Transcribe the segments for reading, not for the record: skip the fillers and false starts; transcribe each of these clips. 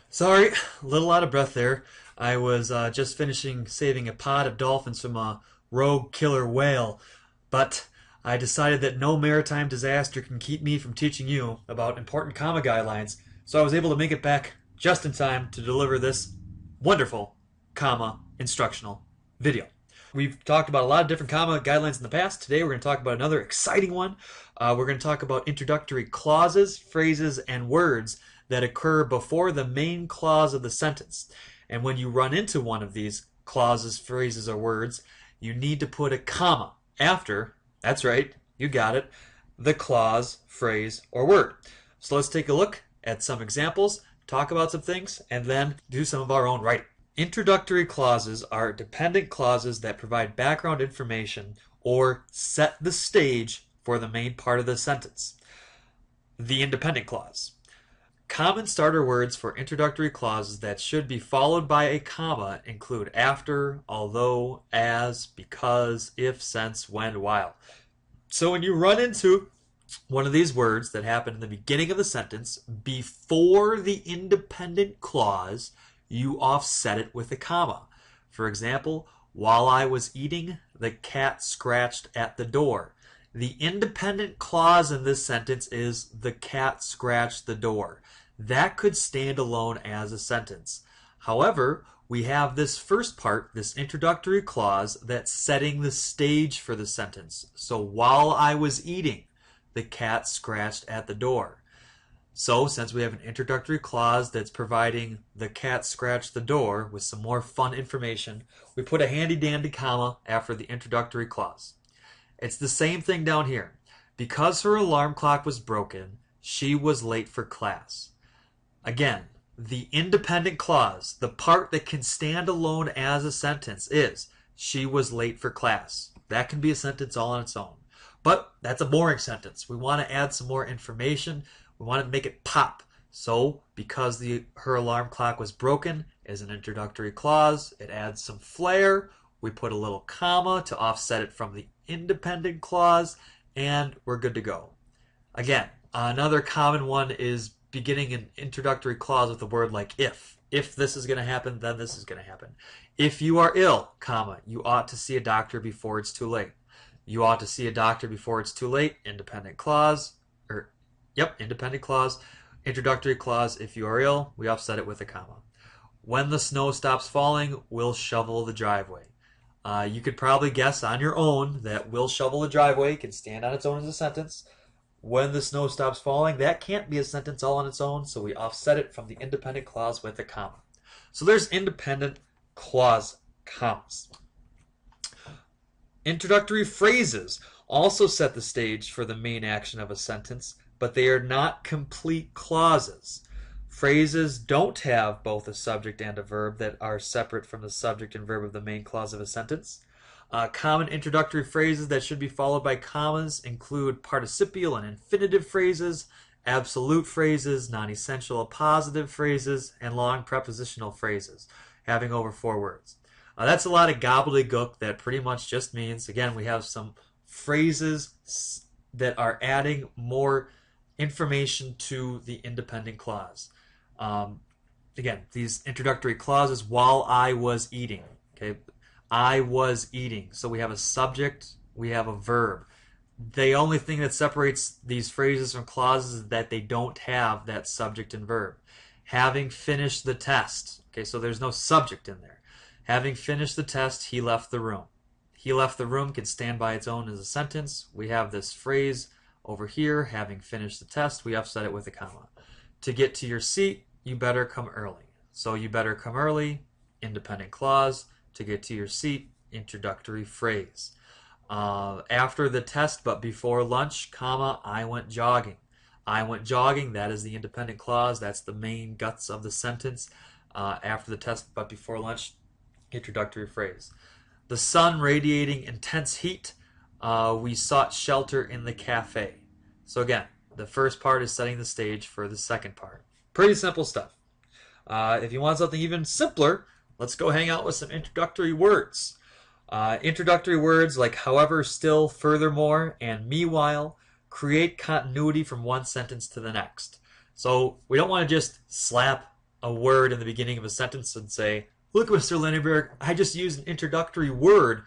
Sorry, a little out of breath there. I was just finishing saving a pod of dolphins from a rogue killer whale, but I decided that no maritime disaster can keep me from teaching you about important comma guidelines, so I was able to make it back just in time to deliver this wonderful comma instructional video. We've talked about a lot of different comma guidelines in the past. Today we're going to talk about another exciting one. We're going to talk about introductory clauses, phrases, and words that occur before the main clause of the sentence. And when you run into one of these clauses, phrases, or words, you need to put a comma after, that's right, you got it, the clause, phrase, or word. So let's take a look at some examples, talk about some things, and then do some of our own writing. Introductory clauses are dependent clauses that provide background information or set the stage for the main part of the sentence. The independent clause. Common starter words for introductory clauses that should be followed by a comma include after, although, as, because, if, since, when, while. So when you run into one of these words that happen in the beginning of the sentence, before the independent clause, you offset it with a comma. For example, while I was eating, the cat scratched at the door. The independent clause in this sentence is the cat scratched the door. That could stand alone as a sentence. However, we have this first part, this introductory clause, that's setting the stage for the sentence. So while I was eating, the cat scratched at the door. So since we have an introductory clause that's providing the cat scratched the door with some more fun information, we put a handy dandy comma after the introductory clause. It's the same thing down here. Because her alarm clock was broken, she was late for class. Again, the independent clause, the part that can stand alone as a sentence, is she was late for class. That can be a sentence all on its own. But that's a boring sentence. We want to add some more information. We want to make it pop. So, because her alarm clock was broken is an introductory clause, it adds some flair. We put a little comma to offset it from the independent clause, and we're good to go. Again, another common one is beginning an introductory clause with a word like if. If this is going to happen, then this is going to happen. If you are ill, comma, you ought to see a doctor before it's too late. You ought to see a doctor before it's too late. Independent clause. Independent clause. Introductory clause. If you are ill, we offset it with a comma. When the snow stops falling, we'll shovel the driveway. You could probably guess on your own that we'll shovel the driveway can stand on its own as a sentence. When the snow stops falling, that can't be a sentence all on its own, so we offset it from the independent clause with a comma. So there's independent clause commas. Introductory phrases also set the stage for the main action of a sentence, but they are not complete clauses. Phrases don't have both a subject and a verb that are separate from the subject and verb of the main clause of a sentence. Common introductory phrases that should be followed by commas include participial and infinitive phrases, absolute phrases, non-essential appositive phrases, and long prepositional phrases, having over 4 words. That's a lot of gobbledygook that pretty much just means, again, we have some phrases that are adding more information to the independent clause. Again, these introductory clauses, while I was eating, okay? I was eating. So we have a subject, we have a verb. The only thing that separates these phrases from clauses is that they don't have that subject and verb. Having finished the test. Okay, so there's no subject in there. Having finished the test, he left the room. He left the room can stand by its own as a sentence. We have this phrase over here, having finished the test, we offset it with a comma. To get to your seat, you better come early. So you better come early, independent clause. To get to your seat, introductory phrase. After the test but before lunch, comma, I went jogging. I went jogging, that is the independent clause. That's the main guts of the sentence. After the test but before lunch, introductory phrase. The sun radiating intense heat, we sought shelter in the cafe. So again, the first part is setting the stage for the second part. Pretty simple stuff. If you want something even simpler, let's go hang out with some introductory words. Introductory words like however, still, furthermore, and meanwhile create continuity from one sentence to the next. So we don't want to just slap a word in the beginning of a sentence and say, look, Mr. Lindenberg, I just used an introductory word.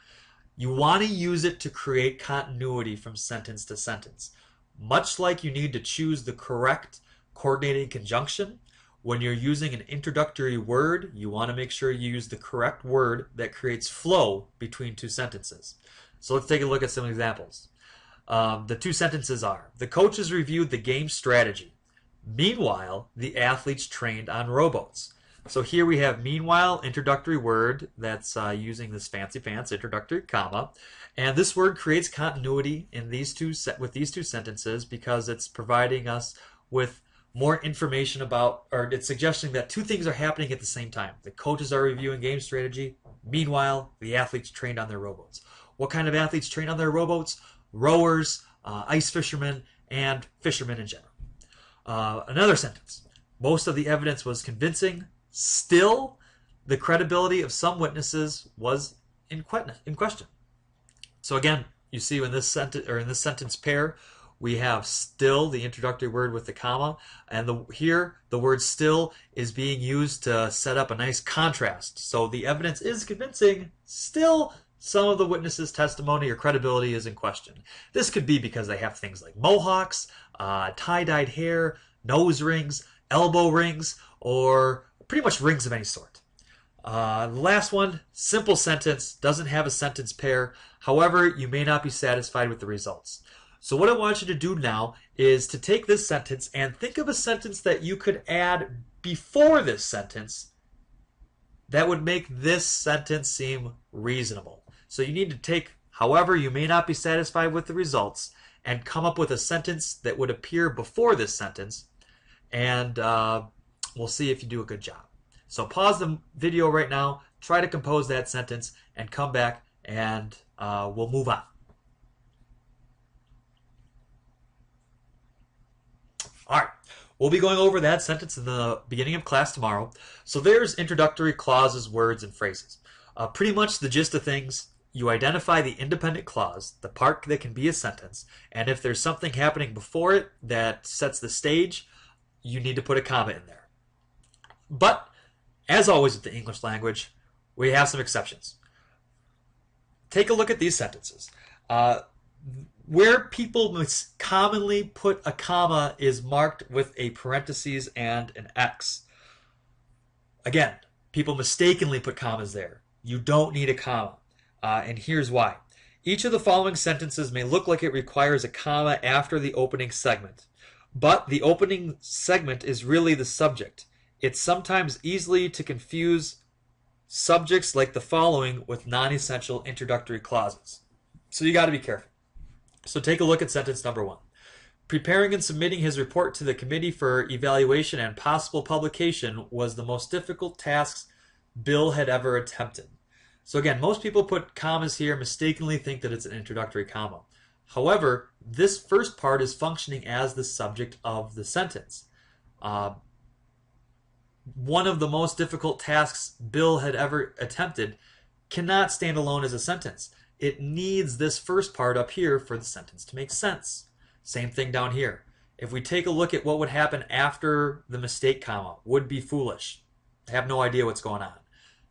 You want to use it to create continuity from sentence to sentence. Much like you need to choose the correct coordinating conjunction, when you're using an introductory word, you want to make sure you use the correct word that creates flow between two sentences. So let's take a look at some examples. The two sentences are, the coaches reviewed the game strategy. Meanwhile, the athletes trained on rowboats. So here we have meanwhile, introductory word that's using this fancy pants introductory comma. And this word creates continuity in with these two sentences because it's providing us with more information about, or it's suggesting that two things are happening at the same time. The coaches are reviewing game strategy. Meanwhile, the athletes trained on their rowboats. What kind of athletes train on their rowboats? Rowers, ice fishermen, and fishermen in general. Another sentence. Most of the evidence was convincing. Still, the credibility of some witnesses was in question. So again, you see in this sentence pair, we have still, the introductory word with the comma, and here the word still is being used to set up a nice contrast. So the evidence is convincing, still some of the witnesses' testimony or credibility is in question. This could be because they have things like mohawks, tie-dyed hair, nose rings, elbow rings, or pretty much rings of any sort. The last one, simple sentence, doesn't have a sentence pair. However, you may not be satisfied with the results. So what I want you to do now is to take this sentence and think of a sentence that you could add before this sentence that would make this sentence seem reasonable. So you need to take, however, you may not be satisfied with the results, and come up with a sentence that would appear before this sentence, and we'll see if you do a good job. So pause the video right now, try to compose that sentence, and come back and we'll move on. All right, we'll be going over that sentence in the beginning of class tomorrow. So there's introductory clauses, words, and phrases. Pretty much the gist of things, you identify the independent clause, the part that can be a sentence, and if there's something happening before it that sets the stage, you need to put a comma in there. But, as always with the English language, we have some exceptions. Take a look at these sentences. Where people commonly put a comma is marked with a parentheses and an X. Again, people mistakenly put commas there. You don't need a comma, and here's why. Each of the following sentences may look like it requires a comma after the opening segment, but the opening segment is really the subject. It's sometimes easy to confuse subjects like the following with non-essential introductory clauses. So you got to be careful. So take a look at sentence number 1. Preparing and submitting his report to the committee for evaluation and possible publication was the most difficult task Bill had ever attempted. So again, most people put commas here, mistakenly think that it's an introductory comma. However, this first part is functioning as the subject of the sentence. One of the most difficult tasks Bill had ever attempted cannot stand alone as a sentence. It needs this first part up here for the sentence to make sense. Same thing down here. If we take a look at what would happen after the mistake comma, would be foolish. Have no idea what's going on.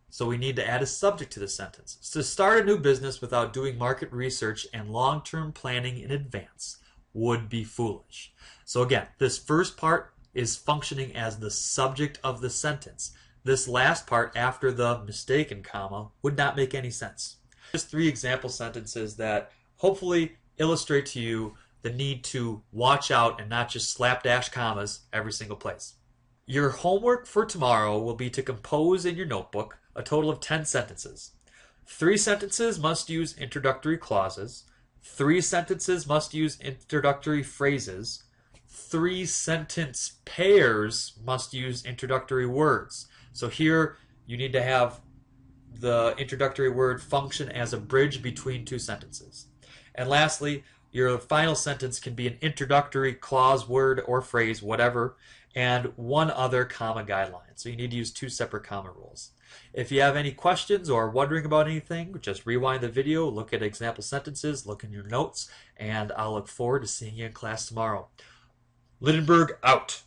So we need to add a subject to the sentence. So to start a new business without doing market research and long-term planning in advance would be foolish. So again, this first part is functioning as the subject of the sentence. This last part after the mistaken comma would not make any sense. Just 3 example sentences that hopefully illustrate to you the need to watch out and not just slapdash commas every single place. Your homework for tomorrow will be to compose in your notebook a total of 10 sentences. 3 sentences must use introductory clauses. 3 sentences must use introductory phrases. 3 sentence pairs must use introductory words. So here you need to have the introductory word function as a bridge between 2 sentences. And lastly, your final sentence can be an introductory clause, word, or phrase, whatever, and 1 other comma guideline. So you need to use 2 separate comma rules. If you have any questions or are wondering about anything, just rewind the video, look at example sentences, look in your notes, and I'll look forward to seeing you in class tomorrow. Lindenberg out.